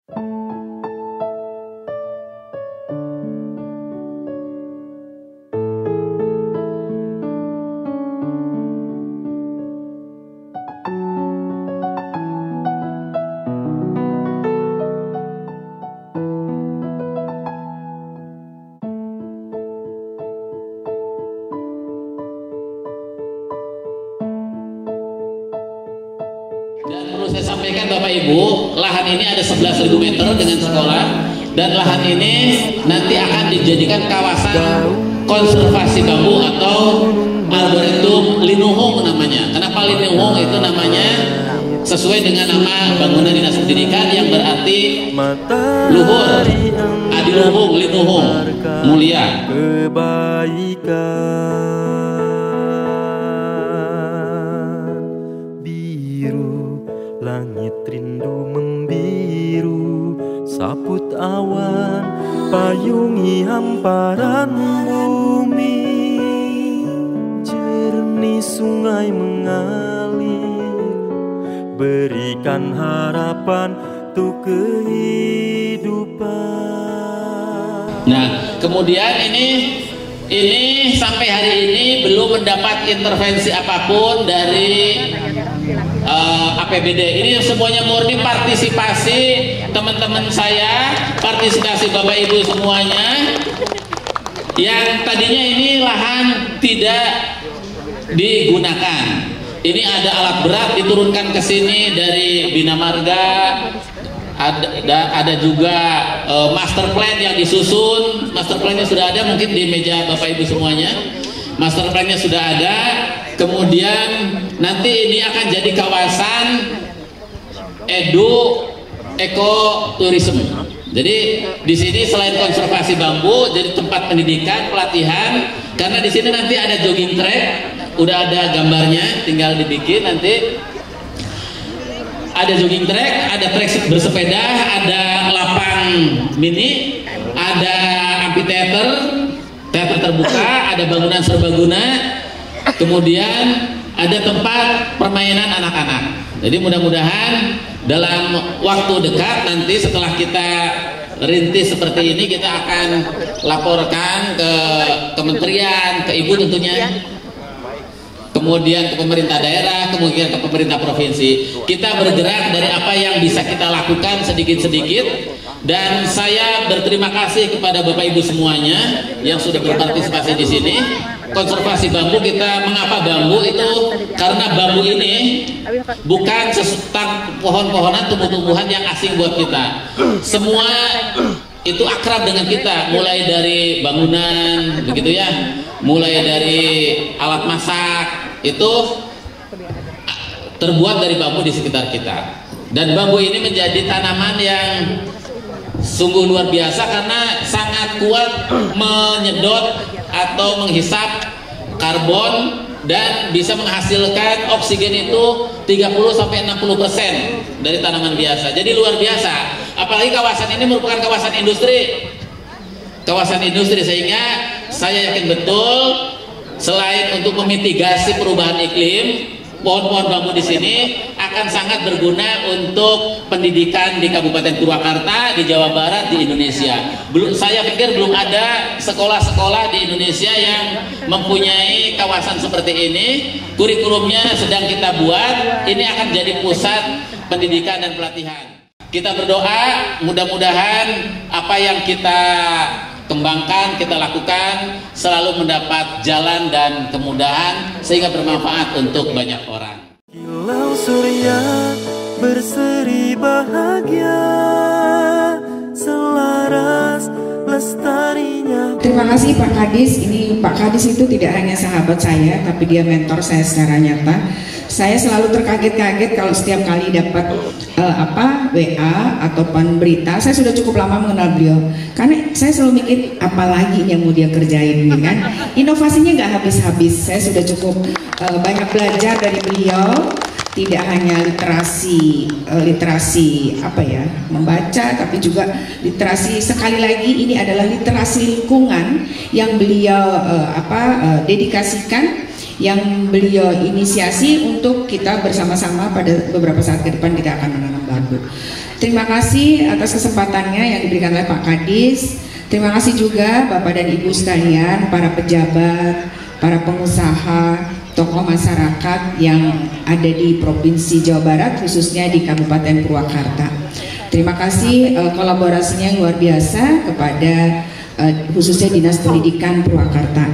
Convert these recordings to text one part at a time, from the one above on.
Dan perlu saya sampaikan Bapak Ibu, lahan ini ada 11.000 meter dengan sekolah, dan lahan ini nanti akan dijadikan kawasan konservasi bambu atau arboretum Linuhung namanya. Kenapa Linuhung? Itu namanya sesuai dengan nama bangunan dinas pendidikan yang berarti luhur, adiluhung, linuhung, mulia. Langit rindu membiru, saput awan, payungi hamparan bumi, jernih sungai mengalir, berikan harapan untuk kehidupan. Nah, kemudian ini sampai hari ini belum mendapat intervensi apapun dari APBD. Ini semuanya murni partisipasi teman-teman saya, partisipasi Bapak Ibu semuanya. Yang tadinya ini lahan tidak digunakan. Ini ada alat berat diturunkan ke sini dari Bina Marga. Ada juga master plan yang disusun. Master plan-nya sudah ada mungkin di meja Bapak Ibu semuanya. Master plan-nya sudah ada. Kemudian nanti ini akan jadi kawasan ekoturisme. Jadi di sini selain konservasi bambu, jadi tempat pendidikan, pelatihan. Karena di sini nanti ada jogging track, udah ada gambarnya, tinggal dibikin nanti. Ada jogging track, ada track bersepeda, ada lapang mini, ada amphitheater, teater terbuka, ada bangunan serbaguna. Kemudian ada tempat permainan anak-anak. Jadi mudah-mudahan dalam waktu dekat nanti setelah kita rintis seperti ini, kita akan laporkan ke kementerian, ke Ibu tentunya, kemudian ke pemerintah daerah, kemudian ke pemerintah provinsi. Kita bergerak dari apa yang bisa kita lakukan sedikit-sedikit. Dan saya berterima kasih kepada Bapak Ibu semuanya yang sudah berpartisipasi di sini. Konservasi bambu, kita mengapa bambu itu? Karena bambu ini bukan sesuatu pohon-pohonan, tumbuh-tumbuhan yang asing buat kita. Semua itu akrab dengan kita, mulai dari bangunan, begitu ya, mulai dari alat masak, itu terbuat dari bambu di sekitar kita. Dan bambu ini menjadi tanaman yang sungguh luar biasa karena sangat kuat menyedot atau menghisap karbon dan bisa menghasilkan oksigen itu 30-60% dari tanaman biasa. Jadi luar biasa. Apalagi kawasan ini merupakan kawasan industri. Kawasan industri, sehingga saya yakin betul selain untuk memitigasi perubahan iklim, pohon-pohon bambu di sini akan sangat berguna untuk pendidikan di Kabupaten Purwakarta, di Jawa Barat, di Indonesia. Saya pikir belum ada sekolah-sekolah di Indonesia yang mempunyai kawasan seperti ini. Kurikulumnya sedang kita buat. Ini akan jadi pusat pendidikan dan pelatihan. Kita berdoa mudah-mudahan apa yang kita kembangkan, kita lakukan selalu mendapat jalan dan kemudahan sehingga bermanfaat untuk banyak orang. Kilau surya berseri bahagia, selaras lestarinya. Terima kasih Pak Kadis. Ini Pak Kadis itu tidak hanya sahabat saya, tapi dia mentor saya secara nyata. Saya selalu terkaget-kaget kalau setiap kali dapat WA ataupun berita. Saya sudah cukup lama mengenal beliau, karena saya selalu mikir apalagi yang mau dia kerjain, kan? Inovasinya nggak habis-habis. Saya sudah cukup banyak belajar dari beliau. Tidak hanya literasi apa ya, membaca, tapi juga literasi, sekali lagi ini adalah literasi lingkungan yang beliau dedikasikan, yang beliau inisiasi untuk kita bersama-sama pada beberapa saat ke depan kita akan menanam bambu. Tuhan, Bu. Terima kasih atas kesempatannya yang diberikan oleh Pak Kadis. Terima kasih juga Bapak dan Ibu sekalian, para pejabat, para pengusaha, tokoh masyarakat yang ada di Provinsi Jawa Barat, khususnya di Kabupaten Purwakarta. Terima kasih kolaborasinya yang luar biasa kepada khususnya Dinas Pendidikan Purwakarta.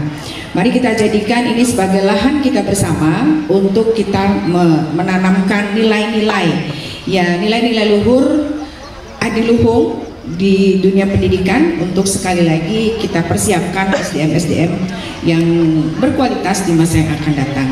Mari kita jadikan ini sebagai lahan kita bersama untuk kita menanamkan nilai-nilai, ya, nilai-nilai luhur, adiluhung di dunia pendidikan untuk sekali lagi kita persiapkan SDM-SDM yang berkualitas di masa yang akan datang.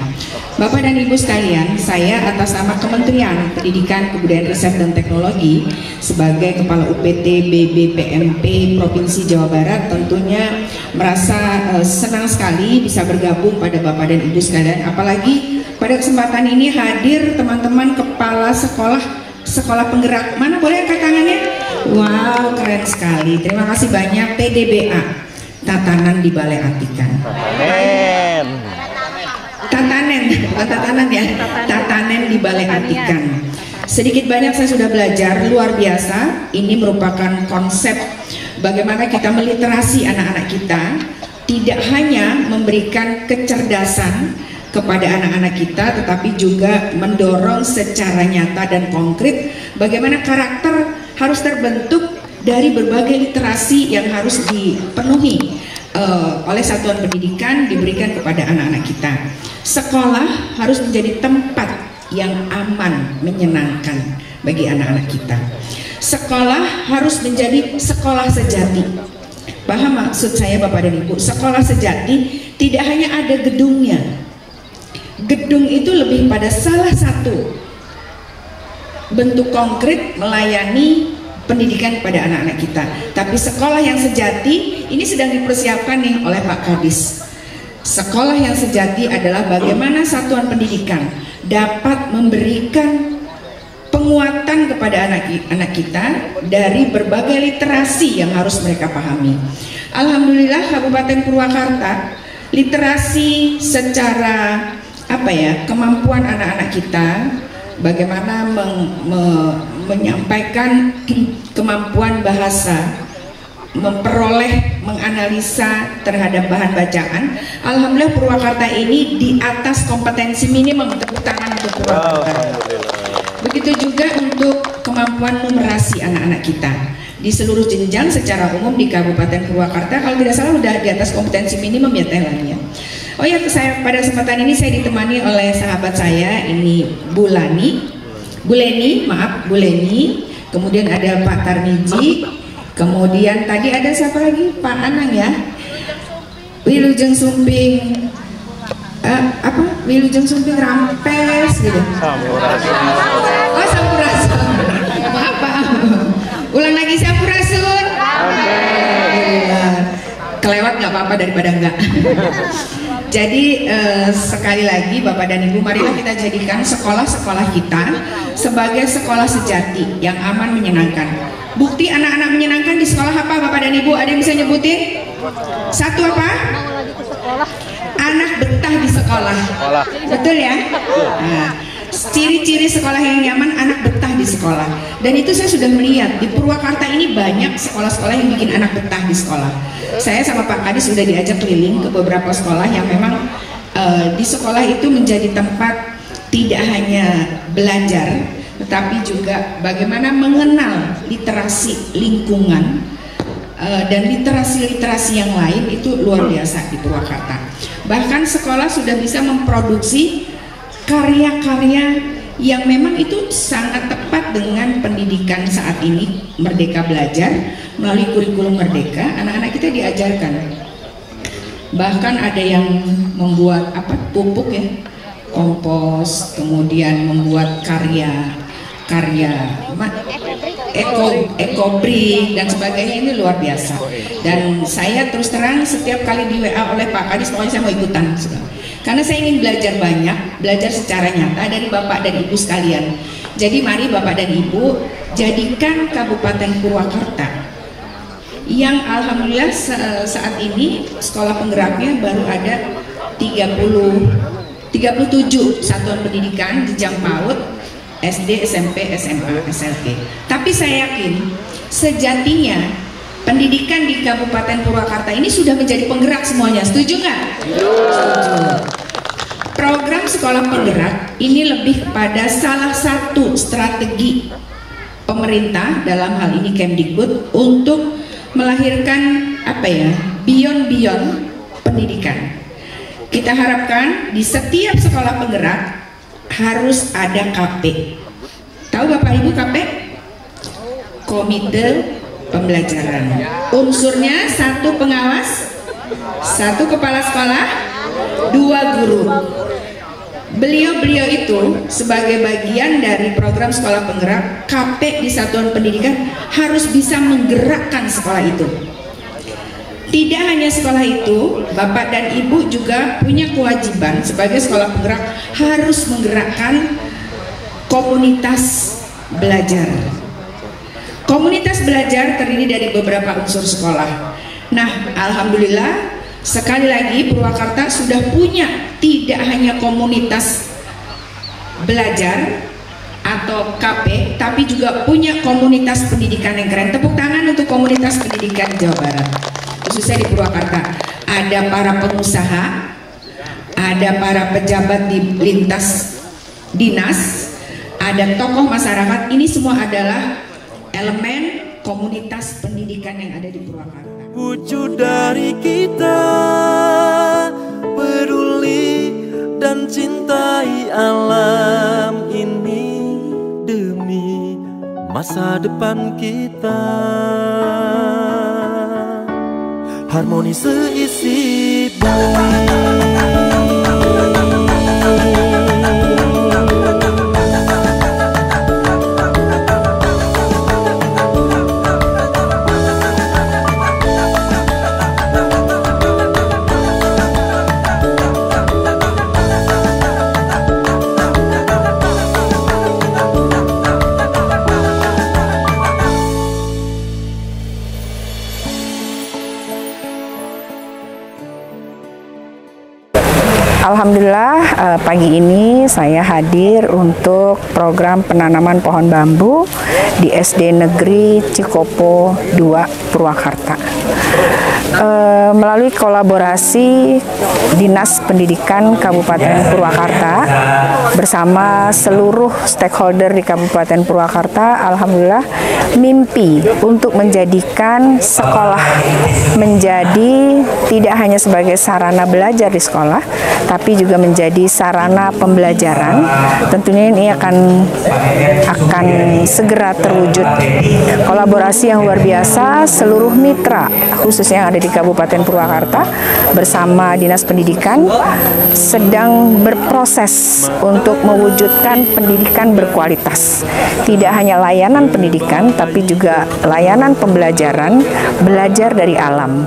Bapak dan Ibu sekalian, saya atas nama Kementerian Pendidikan, Kebudayaan, Riset dan Teknologi sebagai Kepala UPT BBPMP Provinsi Jawa Barat tentunya merasa senang sekali bisa bergabung pada Bapak dan Ibu sekalian, apalagi pada kesempatan ini hadir teman-teman kepala sekolah penggerak. Mana boleh angkat tangannya? Wow, keren sekali. Terima kasih banyak PDBA, Tatanan di Balai Atikan. Tatanen di Balai Atikan. Sedikit banyak saya sudah belajar, luar biasa. Ini merupakan konsep bagaimana kita meliterasi anak-anak kita, tidak hanya memberikan kecerdasan kepada anak-anak kita, tetapi juga mendorong secara nyata dan konkret bagaimana karakter harus terbentuk dari berbagai literasi yang harus dipenuhi oleh satuan pendidikan, diberikan kepada anak-anak kita. Sekolah harus menjadi tempat yang aman, menyenangkan bagi anak-anak kita. Sekolah harus menjadi sekolah sejati. Paham maksud saya Bapak dan Ibu? Sekolah sejati tidak hanya ada gedungnya. Gedung itu lebih pada salah satu bentuk konkret melayani pendidikan kepada anak-anak kita. Tapi sekolah yang sejati ini sedang dipersiapkan nih oleh Pak Kadis. Sekolah yang sejati adalah bagaimana satuan pendidikan dapat memberikan penguatan kepada anak-anak kita dari berbagai literasi yang harus mereka pahami. Alhamdulillah Kabupaten Purwakarta literasi secara kemampuan anak-anak kita, bagaimana menyampaikan kemampuan bahasa, memperoleh, menganalisa terhadap bahan bacaan. Alhamdulillah Purwakarta ini di atas kompetensi minimum. Tepuk tangan untuk Purwakarta. Begitu juga untuk kemampuan numerasi anak-anak kita di seluruh jenjang secara umum di Kabupaten Purwakarta, kalau tidak salah udah di atas kompetensi minimum ya Tehlannya. Oh ya, pada kesempatan ini saya ditemani oleh sahabat saya, ini Bu Leni, kemudian ada Pak Tarmiji, kemudian tadi ada siapa lagi? Pak Anang ya, Wilujeng Sumping, Wilujeng Sumping Rampes gitu. Oh Sampurasun, maaf. Ulang lagi Sampurasun. Kelewat nggak apa-apa daripada enggak. Jadi sekali lagi Bapak dan Ibu, marilah kita jadikan sekolah-sekolah kita sebagai sekolah sejati yang aman, menyenangkan. Bukti anak-anak menyenangkan di sekolah apa Bapak dan Ibu? Ada yang bisa nyebutin? Satu apa? Anak betah di sekolah. Betul ya? Nah, ciri-ciri sekolah yang nyaman, anak betah di sekolah. Dan itu saya sudah melihat di Purwakarta ini banyak sekolah-sekolah yang bikin anak betah di sekolah. Saya sama Pak Kadis sudah diajak keliling ke beberapa sekolah yang memang di sekolah itu menjadi tempat tidak hanya belajar, tetapi juga bagaimana mengenal literasi lingkungan dan literasi-literasi yang lain. Itu luar biasa di Purwakarta. Bahkan sekolah sudah bisa memproduksi karya-karya yang memang itu sangat tepat dengan pendidikan saat ini, Merdeka Belajar. Melalui kurikulum Merdeka, anak-anak kita diajarkan. Bahkan ada yang membuat pupuk ya, kompos, kemudian membuat karya ekobrik dan sebagainya. Ini luar biasa. Dan saya terus terang setiap kali di WA oleh Pak Kadis, pokoknya saya mau ikutan. Karena saya ingin belajar banyak, belajar secara nyata dari Bapak dan Ibu sekalian. Jadi mari Bapak dan Ibu jadikan Kabupaten Purwakarta yang alhamdulillah saat ini sekolah penggeraknya baru ada 37 satuan pendidikan jenjang PAUD SD, SMP, SMA, SLT. Tapi saya yakin sejatinya pendidikan di Kabupaten Purwakarta ini sudah menjadi penggerak semuanya. Setuju nggak? Setuju. Program sekolah penggerak ini lebih kepada salah satu strategi pemerintah, dalam hal ini Kemdikbud, untuk melahirkan beyond pendidikan. Kita harapkan di setiap sekolah penggerak harus ada KP. Tahu Bapak Ibu KP? Komite Pembelajaran. Unsurnya 1 pengawas, 1 kepala sekolah, 2 guru. Beliau-beliau itu sebagai bagian dari program sekolah penggerak, KP di satuan pendidikan harus bisa menggerakkan sekolah itu. Tidak hanya sekolah itu, Bapak dan Ibu juga punya kewajiban sebagai sekolah penggerak harus menggerakkan komunitas belajar. Komunitas belajar terdiri dari beberapa unsur sekolah. Nah, alhamdulillah sekali lagi Purwakarta sudah punya tidak hanya komunitas belajar atau KP, tapi juga punya komunitas pendidikan yang keren. Tepuk tangan untuk komunitas pendidikan Jawa Barat, khususnya di Purwakarta. Ada para pengusaha, ada para pejabat di lintas dinas, ada tokoh masyarakat. Ini semua adalah elemen komunitas pendidikan yang ada di Purwakarta. Wujud dari kita peduli dan cintai alam ini demi masa depan kita. Harmoni seisi bumi. Alhamdulillah pagi ini saya hadir untuk program penanaman pohon bambu di SD Negeri Cikopo 2 Purwakarta. Melalui kolaborasi Dinas Pendidikan Kabupaten Purwakarta bersama seluruh stakeholder di Kabupaten Purwakarta, alhamdulillah mimpi untuk menjadikan sekolah menjadi tidak hanya sebagai sarana belajar di sekolah, tapi juga menjadi sarana pembelajaran. Tentunya ini akan segera terwujud. Kolaborasi yang luar biasa seluruh mitra khususnya yang ada di Kabupaten Purwakarta bersama Dinas Pendidikan sedang berproses untuk mewujudkan pendidikan berkualitas. Tidak hanya layanan pendidikan, tapi juga layanan pembelajaran, belajar dari alam.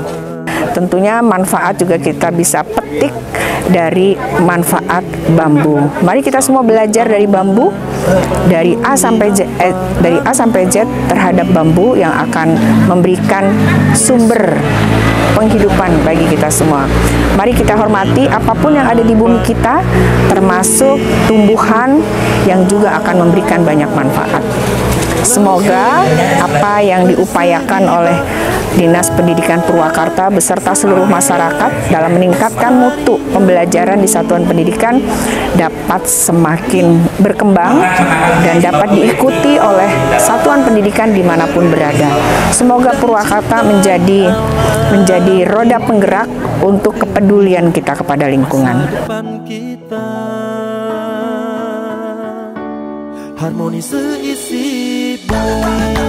Tentunya manfaat juga kita bisa petik dari manfaat bambu. Mari kita semua belajar dari bambu, dari A sampai Z terhadap bambu yang akan memberikan sumber penghidupan bagi kita semua. Mari kita hormati apapun yang ada di bumi kita, termasuk tumbuhan yang juga akan memberikan banyak manfaat. Semoga apa yang diupayakan oleh Dinas Pendidikan Purwakarta beserta seluruh masyarakat dalam meningkatkan mutu pembelajaran di satuan pendidikan dapat semakin berkembang dan dapat diikuti oleh satuan pendidikan dimanapun berada. Semoga Purwakarta menjadi roda penggerak untuk kepedulian kita kepada lingkungan. Harmoni seisi bumi.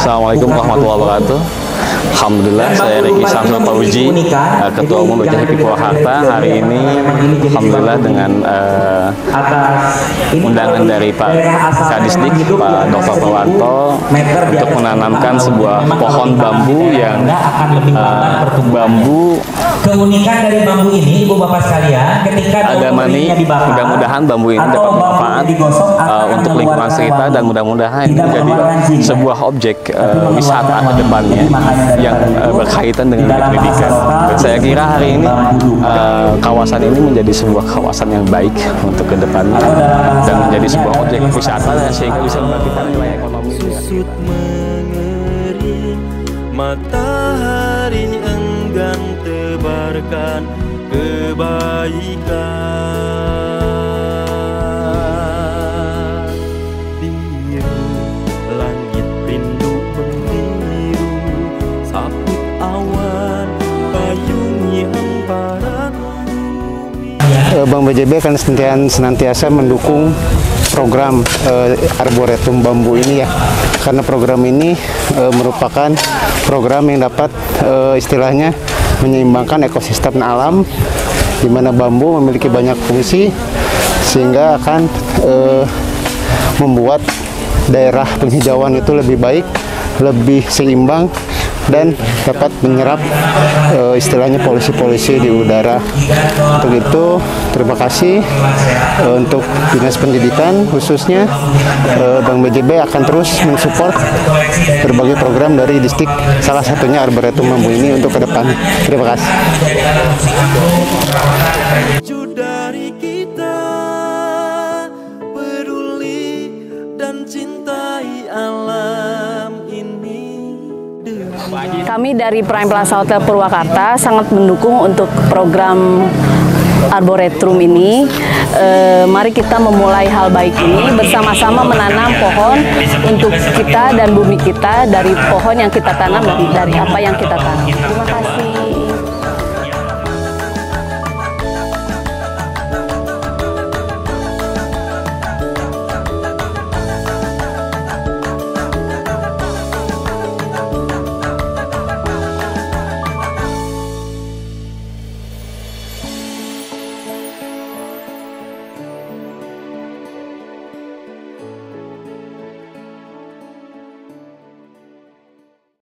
Assalamualaikum warahmatullahi wabarakatuh. Alhamdulillah, saya Riki Samsul Fauzi, Ketua Umum BPHP Purwakarta. Hari ini Alhamdulillah dengan undangan dari Pak Kadisdik, Pak Dr. Purwanto, untuk menanamkan sebuah pohon bambu yang bambu keunikan dari bambu ini, Ibu Bapak sekalian, ketika agama ini, mudah-mudahan bambu ini dapat manfaat untuk lingkungan sekitar, dan mudah-mudahan ini menjadi sebuah objek wisata ke depannya yang berkaitan dengan pendidikan. Saya kira hari ini kawasan ini menjadi sebuah kawasan yang baik untuk ke depannya dan menjadi sebuah objek wisata sehingga bisa membangkitkan nilai ekonomi. Susut mengering, matahari enggan tebarkan kebaikan. Biru langit rindu membiru, saput awan payungi hamparan bumi. Bank BJB akan senantiasa mendukung program Arboretum Bambu ini ya, karena program ini merupakan program yang dapat istilahnya menyeimbangkan ekosistem alam, di mana bambu memiliki banyak fungsi sehingga akan membuat daerah penghijauan itu lebih baik, lebih seimbang, dan dapat menyerap istilahnya polusi-polusi di udara. Untuk itu terima kasih untuk Dinas Pendidikan khususnya Bank BJB akan terus mensupport berbagai program dari distrik, salah satunya Arboretum Bambu ini untuk ke depan. Terima kasih. Dari kita peduli dan cintai alam ini. Kami dari Prime Plaza Hotel Purwakarta sangat mendukung untuk program Arboretum ini. Mari kita memulai hal baik ini bersama-sama menanam pohon untuk kita dan bumi kita, dari pohon yang kita tanam, dari apa yang kita tanam. Terima kasih.